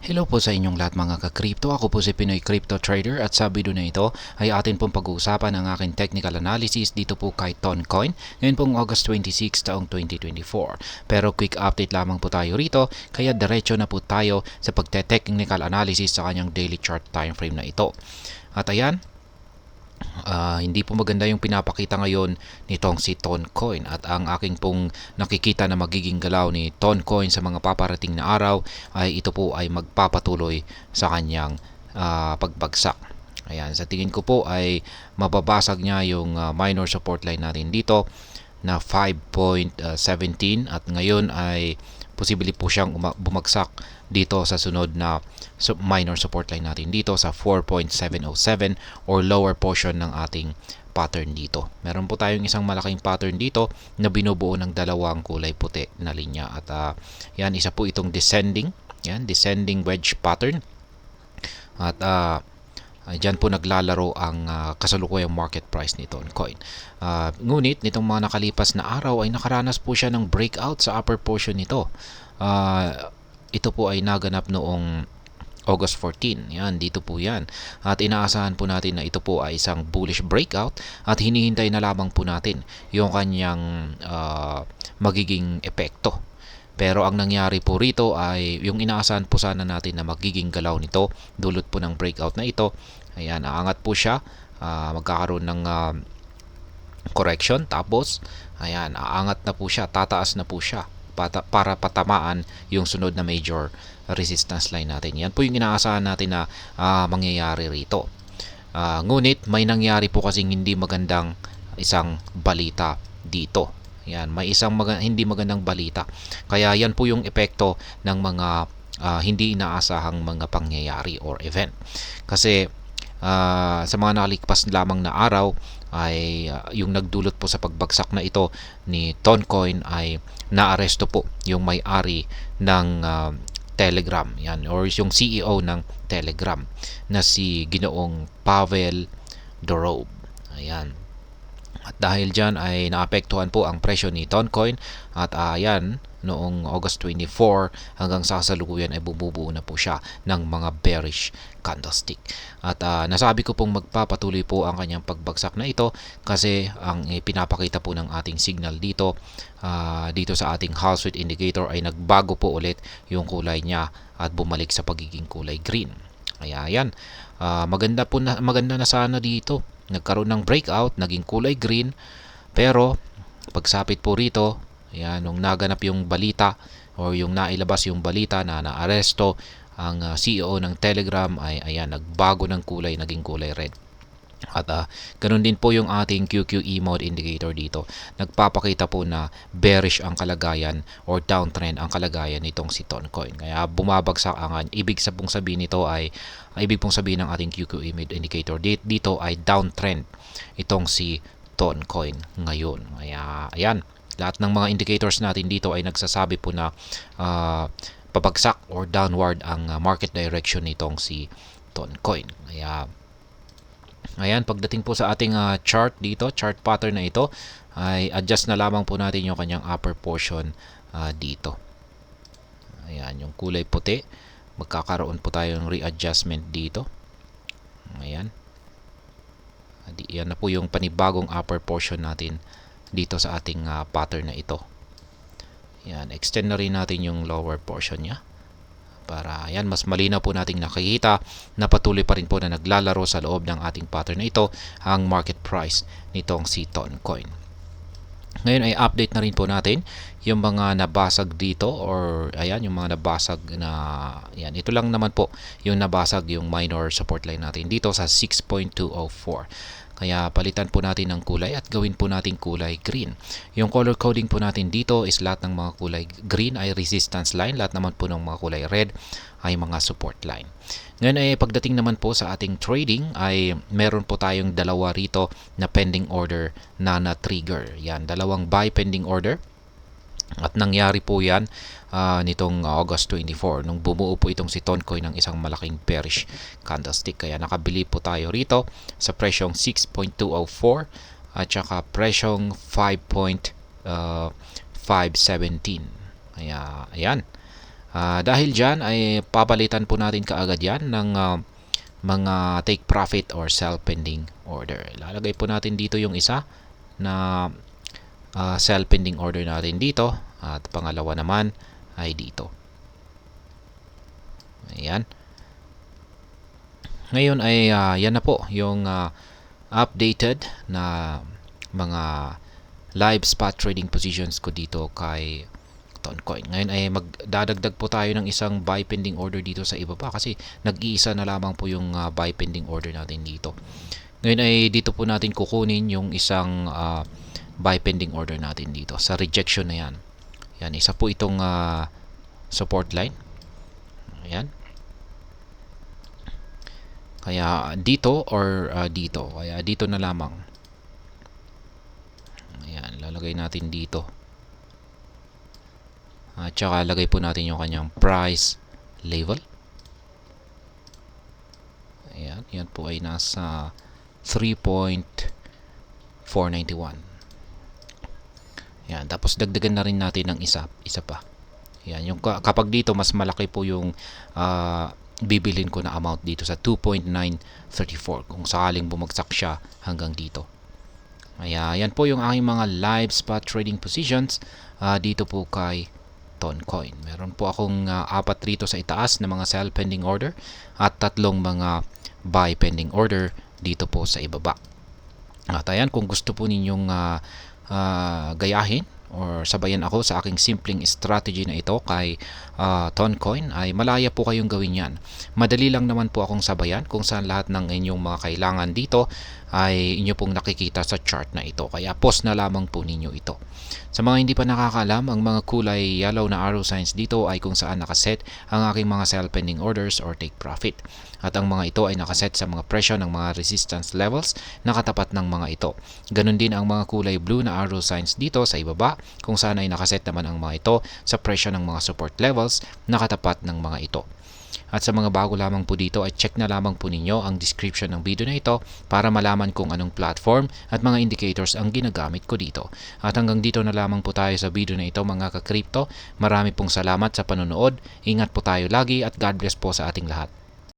Hello po sa inyong lahat mga ka-crypto. Ako po si Pinoy Crypto Trader at sa video na ito ay atin pong pag-uusapan ang aking technical analysis dito po kay Toncoin ngayon pong August 26 taong 2024. Pero quick update lamang po tayo rito kaya diretso na po tayo sa pagte-technical analysis sa kanyang daily chart time frame na ito. At ayan, hindi po maganda yung pinapakita ngayon nitong si Toncoin at ang aking pong nakikita na magiging galaw ni Toncoin sa mga paparating na araw ay ito po ay magpapatuloy sa kanyang pagbagsak. Ayan, sa tingin ko po ay mababasag niya yung minor support line natin dito na 5.17 at ngayon ay posible po siyang bumagsak dito sa sunod na minor support line natin dito sa 4.707 or lower portion ng ating pattern dito. Meron po tayong isang malaking pattern dito na binubuo ng dalawang kulay puti na linya at yan, isa po itong descending wedge pattern at dyan po naglalaro ang kasalukuyang market price ni Toncoin. Ngunit nitong mga nakalipas na araw ay nakaranas po siya ng breakout sa upper portion nito. Ito po ay naganap noong August 14. Yan, dito po yan. At inaasahan po natin na ito po ay isang bullish breakout at hinihintay na lamang po natin yung kanyang magiging epekto. Pero ang nangyari po rito ay yung inaasahan po sana natin na magiging galaw nito dulot po ng breakout na ito. Ayan, aangat po siya. Magkakaroon ng correction. Tapos, ayan, aangat na po siya. Tataas na po siya para patamaan yung sunod na major resistance line natin. Yan po yung inaasahan natin na mangyayari rito. Ngunit may nangyari po kasing hindi magandang isang balita dito. Yan, may isang hindi magandang balita. Kaya yan po yung epekto ng mga hindi inaasahang mga pangyayari or event. Kasi sa mga nakalipas lamang na araw ay yung nagdulot po sa pagbagsak na ito ni Toncoin ay naaresto po yung may-ari ng Telegram, yan, or yung CEO ng Telegram na si Ginoong Pavel Durov. Ayan. At dahil dyan ay naapektuhan po ang presyo ni Toncoin at ayan, noong August 24 hanggang sa kasalukuyan ay bumubuo na po siya ng mga bearish candlestick. At nasabi ko pong magpapatuloy po ang kanyang pagbagsak na ito kasi ang pinapakita po ng ating signal dito dito sa ating Hall Street indicator ay nagbago po ulit yung kulay niya at bumalik sa pagiging kulay green. Kaya yan, maganda na sana dito. Nagkaroon ng breakout, naging kulay green, pero pagsapit po rito, ayan, nung naganap yung balita or yung nailabas yung balita na naaresto ang CEO ng Telegram ay ayan, nagbago ng kulay, naging kulay red. At ganun din po yung ating QQE mode indicator dito. Nagpapakita po na bearish ang kalagayan or downtrend ang kalagayan nitong si Toncoin. Kaya bumabagsak ang ibig pong sabihin nito ay ibig pong sabihin ng ating QQE mode indicator dito ay downtrend itong si Toncoin ngayon. Kaya ayan, lahat ng mga indicators natin dito ay nagsasabi po na pabagsak or downward ang market direction nitong si Toncoin. Kaya ayan, pagdating po sa ating chart dito, chart pattern na ito, ay adjust na lamang po natin yung kanyang upper portion dito. Ayan, yung kulay puti. Magkakaroon po tayo ng readjustment dito. Ayan. Yan na po yung panibagong upper portion natin dito sa ating pattern na ito. Ayan, extend na rin natin yung lower portion niya. Para yan, mas malinaw po nating nakikita na patuloy pa rin po na naglalaro sa loob ng ating pattern na ito ang market price nitong si Toncoin. Ngayon ay update na rin po natin yung mga nabasag dito or ayan, yung mga nabasag na yan, ito lang naman po yung nabasag yung minor support line natin dito sa 6.204. Kaya palitan po natin ng kulay at gawin po natin kulay green. Yung color coding po natin dito is lahat ng mga kulay green ay resistance line. Lahat naman po ng mga kulay red ay mga support line. Ngayon ay pagdating naman po sa ating trading ay meron po tayong dalawa rito na pending order na na-trigger. Yan, dalawang buy pending order. At nangyari po yan nitong August 24 nung bumuo po itong si Toncoin ng isang malaking bearish candlestick. Kaya nakabili po tayo rito sa presyong 6.204 at saka presyong 5.517. Kaya ayan, Dahil dyan ay papalitan po natin kaagad yan ng mga take profit or sell pending order. Lalagay po natin dito yung isa na sell pending order natin dito, at pangalawa naman ay dito. Ayan. Ngayon ay yan na po yung updated na mga live spot trading positions ko dito kay Toncoin. Ngayon ay magdadagdag po tayo ng isang buy pending order dito sa ibaba kasi nag-iisa na lamang po yung buy pending order natin dito. Ngayon ay dito po natin kukunin yung isang buy pending order natin dito sa rejection na yan. Yan, isa po itong support line. Ayan. Kaya dito or dito. Kaya dito na lamang. Ayan, lalagay natin dito. At saka lagay po natin yung kanyang price level. Ayan, yan po ay nasa 3.491. Ayan, tapos dagdagan na rin natin ng isa pa. Ayan, yung kapag dito mas malaki po yung bibilin ko na amount dito sa 2.934 kung sakaling bumagsak siya hanggang dito. Ayan po yung aking mga live spot trading positions dito po kay Toncoin. Meron po akong 4 rito sa itaas na mga sell pending order at 3 mga buy pending order dito po sa ibaba. At ayan, kung gusto po ninyong gayahin or sabayan ako sa aking simpleng strategy na ito kay Toncoin, ay malaya po kayong gawin yan. Madali lang naman po akong sabayan kung saan lahat ng inyong mga kailangan dito ay inyo pong nakikita sa chart na ito. Kaya pause na lamang po ninyo ito. Sa mga hindi pa nakakaalam, ang mga kulay yellow na arrow signs dito ay kung saan nakaset ang aking mga sell pending orders or take profit. At ang mga ito ay nakaset sa mga presyo ng mga resistance levels na katapat ng mga ito. Ganon din ang mga kulay blue na arrow signs dito sa ibaba kung saan ay nakaset naman ang mga ito sa presyo ng mga support levels na katapat ng mga ito. At sa mga bago lamang po dito ay check na lamang po ninyo ang description ng video na ito para malaman kung anong platform at mga indicators ang ginagamit ko dito. At hanggang dito na lamang po tayo sa video na ito mga ka-crypto. Marami pong salamat sa panonood. Ingat po tayo lagi at God bless po sa ating lahat.